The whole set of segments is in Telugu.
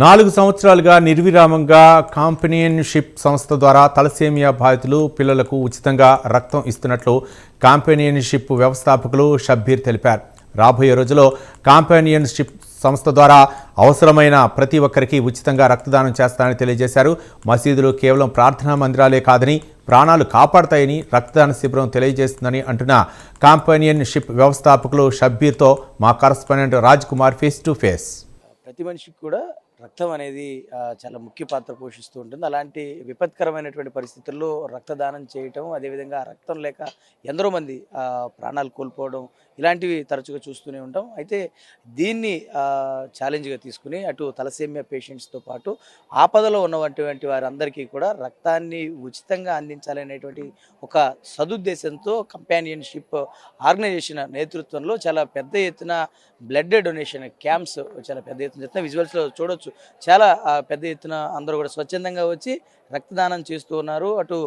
4 సంవత్సరాలుగా నిర్విరామంగా కాంపెనియన్షిప్ సంస్థ ద్వారా తలసేమియా బాధితులు పిల్లలకు ఉచితంగా రక్తం ఇస్తున్నట్లు కాంపెనియన్షిప్ వ్యవస్థాపకులు షబ్బీర్ తెలిపారు. రాబోయే రోజుల్లో కాంపెనియన్షిప్ సంస్థ ద్వారా అవసరమైన ప్రతి ఒక్కరికి ఉచితంగా రక్తదానం చేస్తానని తెలియజేశారు. మసీదులు కేవలం ప్రార్థనా మందిరాలే కాదని ప్రాణాలు కాపాడతాయని రక్తదాన శిబిరం తెలియజేస్తుందని అంటున్న కాంపెనియన్షిప్ వ్యవస్థాపకులు షబ్బీర్తో మా correspondent Raj Kumar face to face. ప్రతి మనిషికి కూడా రక్తం అనేది చాలా ముఖ్య పాత్ర పోషిస్తూ ఉంటుంది. అలాంటి విపత్కరమైనటువంటి పరిస్థితుల్లో రక్తదానం చేయటం, అదేవిధంగా రక్తం లేక ఎందరో మంది ప్రాణాలు కోల్పోవడం ఇలాంటివి తరచుగా చూస్తూనే ఉంటాం. అయితే దీన్ని ఛాలెంజ్గా తీసుకుని అటు తలసేమియా పేషెంట్స్తో పాటు ఆపదలో ఉన్నటువంటి వారందరికీ కూడా రక్తాన్ని ఉచితంగా అందించాలనేటువంటి ఒక సదుద్దేశంతో కంపానియన్షిప్ ఆర్గనైజేషన్ నేతృత్వంలో చాలా పెద్ద ఎత్తున బ్లడ్ డొనేషన్ క్యాంప్స్ చాలా పెద్ద ఎత్తున జరుగుతున్నాయి. విజువల్స్లో చూడొచ్చు, చాలా పెద్ద ఎత్తున అందరూ కూడా స్వచ్ఛందంగా వచ్చి రక్తదానం చేస్తూ ఉన్నారు. అటు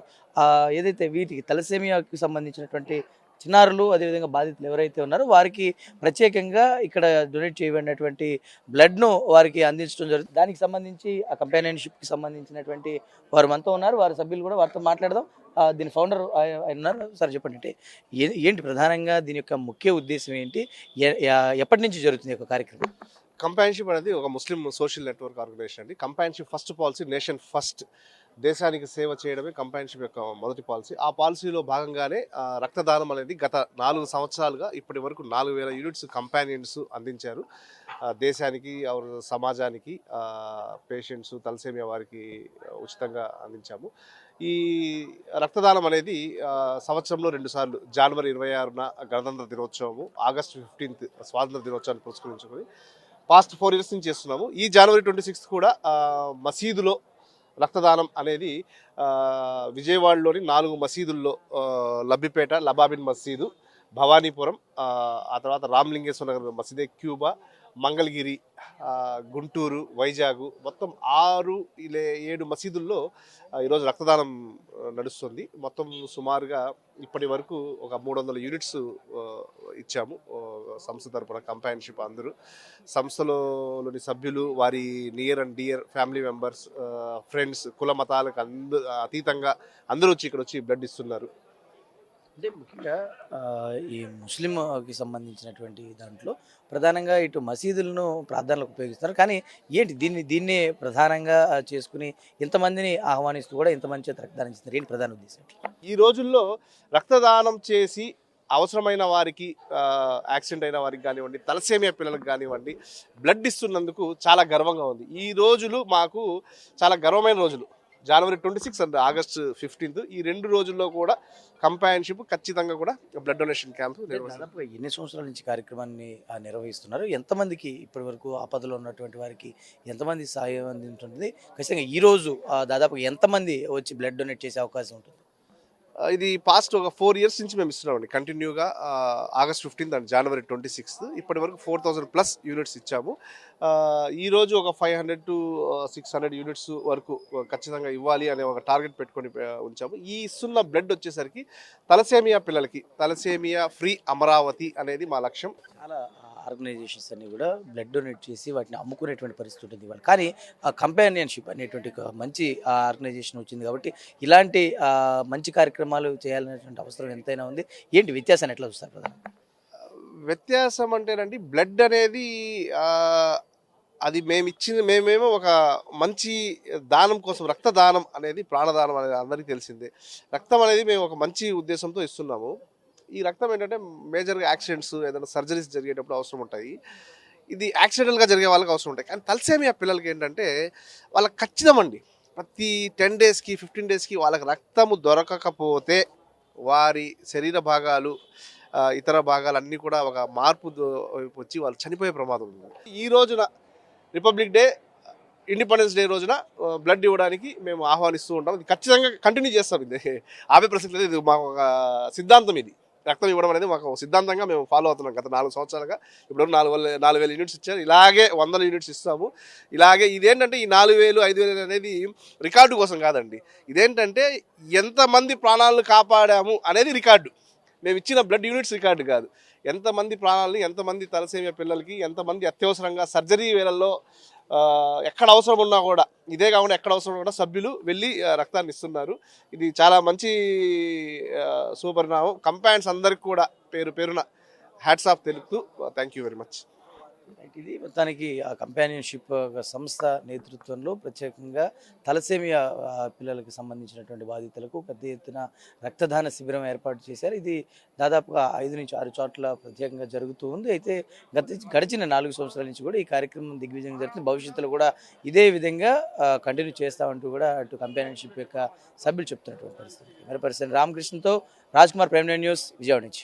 ఏదైతే వీటికి తలసేమియాకి సంబంధించినటువంటి చిన్నారులు అదేవిధంగా బాధితులు ఎవరైతే ఉన్నారో వారికి ప్రత్యేకంగా ఇక్కడ డొనేట్ చేయబడినటువంటి బ్లడ్ను వారికి అందించడం జరుగుతుంది. దానికి సంబంధించి ఆ కంపానియన్షిప్కి సంబంధించినటువంటి వారు మనతో ఉన్నారు, వారి సభ్యులు కూడా వారితో మాట్లాడదాం. దీని ఫౌండర్ ఉన్నారు సార్, చెప్పండి అంటే ఏంటి ప్రధానంగా దీని యొక్క ముఖ్య ఉద్దేశం ఏంటి, ఎప్పటి నుంచి జరుగుతుంది ఒక కార్యక్రమం? కంపానియన్షిప్ అనేది ఒక ముస్లిం సోషల్ నెట్వర్క్ ఆర్గనైజేషన్ అండి. Companionship first policy nation first, దేశానికి సేవ చేయడమే కంపానియన్షిప్ యొక్క మొదటి పాలసీ. ఆ పాలసీలో భాగంగానే రక్తదానం అనేది గత 4 సంవత్సరాలుగా ఇప్పటి వరకు 4,000 యూనిట్స్ కంపానియన్స్ అందించారు దేశానికి, సమాజానికి. పేషెంట్స్ తలసేమియా వారికి ఉచితంగా అందించాము. ఈ రక్తదానం అనేది సంవత్సరంలో 2 సార్లు, జనవరి 26న గణతంత్ర దినోత్సవము, ఆగస్టు 15 స్వాతంత్ర దినోత్సవాన్ని పురస్కరించుకొని పాస్ట్ 4 ఇయర్స్ నుంచి చేస్తున్నాము. ఈ జనవరి 26 కూడా మసీదులో రక్తదానం అనేది విజయవాడలోని 4 మసీదుల్లో, లబ్బిపేట లబాబిన్ మసీదు, భవానీపురం, ఆ తర్వాత రామలింగేశ్వర నగర్ మసీదే, క్యూబా, మంగళగిరి, గుంటూరు, వైజాగ్, మొత్తం 6-7 మసీదుల్లో ఈరోజు రక్తదానం నడుస్తుంది. మొత్తం సుమారుగా ఇప్పటి వరకు ఒక 300 యూనిట్స్ ఇచ్చాము సంస్థ తరపున. కంపానియన్షిప్ అందరూ, సంస్థలోని సభ్యులు, వారి near and dear family members, friends, కుల మతాలకు అతీతంగా అందరూ వచ్చి ఇక్కడ వచ్చి బ్లడ్ ఇస్తున్నారు. అంటే ముఖ్యంగా ఈ ముస్లింకి సంబంధించినటువంటి దాంట్లో ప్రధానంగా ఇటు మసీదులను ప్రార్థనలకు ఉపయోగిస్తారు. కానీ ఏంటి దీన్నే ప్రధానంగా చేసుకుని ఇంతమందిని ఆహ్వానిస్తూ కూడా ఇంతమంది చేత రక్తదానం చేస్తారు, ఏంటి ప్రధాన ఉద్దేశం? ఈ రోజుల్లో రక్తదానం చేసి అవసరమైన వారికి, యాక్సిడెంట్ అయిన వారికి కానివ్వండి, తలసేమియా పిల్లలకు కానివ్వండి, బ్లడ్ ఇస్తున్నందుకు చాలా గర్వంగా ఉంది. ఈ రోజులు మాకు చాలా గర్వమైన రోజులు. జనవరి 26 అండ్ ఆగస్ట్ 15 ఈ 2 రోజుల్లో కూడా కంపానియన్షిప్ ఖచ్చితంగా కూడా బ్లడ్ డొనేషన్ క్యాంప్ దాదాపుగా ఎన్ని సంవత్సరాల నుంచి కార్యక్రమాన్ని నిర్వహిస్తున్నారు? ఎంతమందికి ఇప్పటి వరకు ఆపదలో ఉన్నటువంటి వారికి ఎంతమంది సాయం అందింటుంది? ఖచ్చితంగా ఈరోజు దాదాపు ఎంతమంది వచ్చి బ్లడ్ డొనేట్ చేసే అవకాశం ఉంటుంది? ఇది పాస్ట్ ఒక 4 ఇయర్స్ నుంచి మేము ఇస్తున్నామండి కంటిన్యూగా. ఆగస్ట్ 15 అండ్ జనవరి 26 ఇప్పటి వరకు 4,000+ యూనిట్స్ ఇచ్చాము. ఈరోజు ఒక 500 to 600 యూనిట్స్ వరకు ఖచ్చితంగా ఇవ్వాలి అనే ఒక టార్గెట్ పెట్టుకొని ఉంచాము. ఈ ఇస్తున్న బ్లడ్ వచ్చేసరికి తలసేమియా పిల్లలకి, తలసేమియా ఫ్రీ అమరావతి అనేది మా లక్ష్యం. చాలా ఆర్గనైజేషన్స్ అన్ని కూడా బ్లడ్ డొనేట్ చేసి వాటిని అమ్ముకునేటువంటి పరిస్థితి ఉంటుంది ఇవాళ. కానీ కంపానియన్షిప్ అనేటువంటి మంచి ఆర్గనైజేషన్ వచ్చింది కాబట్టి ఇలాంటి మంచి కార్యక్రమాలు చేయాలనేటువంటి అవసరం ఎంతైనా ఉంది. ఏంటి వ్యత్యాసాన్ని ఎట్లా చూస్తారు ప్రధాన? వ్యత్యాసం అంటేనండి, బ్లడ్ అనేది అది మేమేమో ఒక మంచి దానం కోసం, రక్తదానం అనేది ప్రాణదానం అనేది అందరికీ తెలిసిందే. రక్తం అనేది మేము ఒక మంచి ఉద్దేశంతో ఇస్తున్నాము. ఈ రక్తం ఏంటంటే మేజర్గా యాక్సిడెంట్స్, ఏదైనా సర్జరీస్ జరిగేటప్పుడు అవసరం ఉంటాయి. ఇది యాక్సిడెంటల్గా జరిగే వాళ్ళకి అవసరం ఉంటాయి. కానీ తలసేమియా పిల్లలకి ఏంటంటే వాళ్ళకి ఖచ్చితమండి, ప్రతి 10 డేస్కి 15 డేస్కి వాళ్ళకి రక్తము దొరకకపోతే వారి శరీర భాగాలు, ఇతర భాగాలన్నీ కూడా ఒక మార్పు వచ్చి వాళ్ళు చనిపోయే ప్రమాదం ఉంది. ఈ రోజున రిపబ్లిక్ డే, ఇండిపెండెన్స్ డే రోజున బ్లడ్ ఇవ్వడానికి మేము ఆహ్వానిస్తూ ఉంటాం. ఇది ఖచ్చితంగా కంటిన్యూ చేస్తాం. ఇది ఆపే ప్రసక్తి లేదు. ఇది మా ఒక సిద్ధాంతం. ఇది రక్తం ఇవ్వడం అనేది మాకు సిద్ధాంతంగా మేము ఫాలో అవుతున్నాం గత 4 సంవత్సరాలుగా. ఇప్పుడు 4,000 యూనిట్స్ ఇచ్చారు. ఇలాగే 100 యూనిట్స్ ఇస్తాము. ఇలాగే ఇదేంటంటే ఈ 4,000, 5,000 అనేది రికార్డు కోసం కాదండి. ఇదేంటంటే ఎంతమంది ప్రాణాలను కాపాడాము అనేది రికార్డు. మేము ఇచ్చిన బ్లడ్ యూనిట్స్ రికార్డు కాదు. ఎంతమంది ప్రాణాలని, ఎంతమంది తలసేమియా పిల్లలకి, ఎంతమంది అత్యవసరంగా సర్జరీ వేళల్లో ఎక్కడ అవసరం ఉన్నా కూడా ఇదే కాకుండా ఎక్కడ అవసరం కూడా సభ్యులు వెళ్ళి రక్తాన్ని ఇస్తున్నారు. ఇది చాలా మంచి సుపరిణామం. కంపైనర్స్ అందరికి కూడా పేరు పేరున హ్యాట్స్ ఆఫ్ తెలుపుతూ థ్యాంక్ యూ వెరీ మచ్. ఇది మొత్తానికి ఆ కంపానియన్షిప్ సంస్థ నేతృత్వంలో ప్రత్యేకంగా తలసేమియా పిల్లలకు సంబంధించినటువంటి బాధితులకు పెద్ద ఎత్తున రక్తదాన శిబిరం ఏర్పాటు చేశారు. ఇది దాదాపుగా 5 నుంచి 6 చోట్ల ప్రత్యేకంగా జరుగుతూ ఉంది. అయితే గడిచిన 4 సంవత్సరాల నుంచి కూడా ఈ కార్యక్రమం దిగ్విజయం జరుగుతుంది. భవిష్యత్తులో కూడా ఇదే విధంగా కంటిన్యూ చేస్తామంటూ కూడా అటు కంపానియన్షిప్ యొక్క సభ్యులు చెప్తున్నటువంటి పరిస్థితి. మరి పరిస్థితి రామకృష్ణతో రాజ్ కుమార్, ప్రైమ్9 న్యూస్, విజయవాడ నుంచి.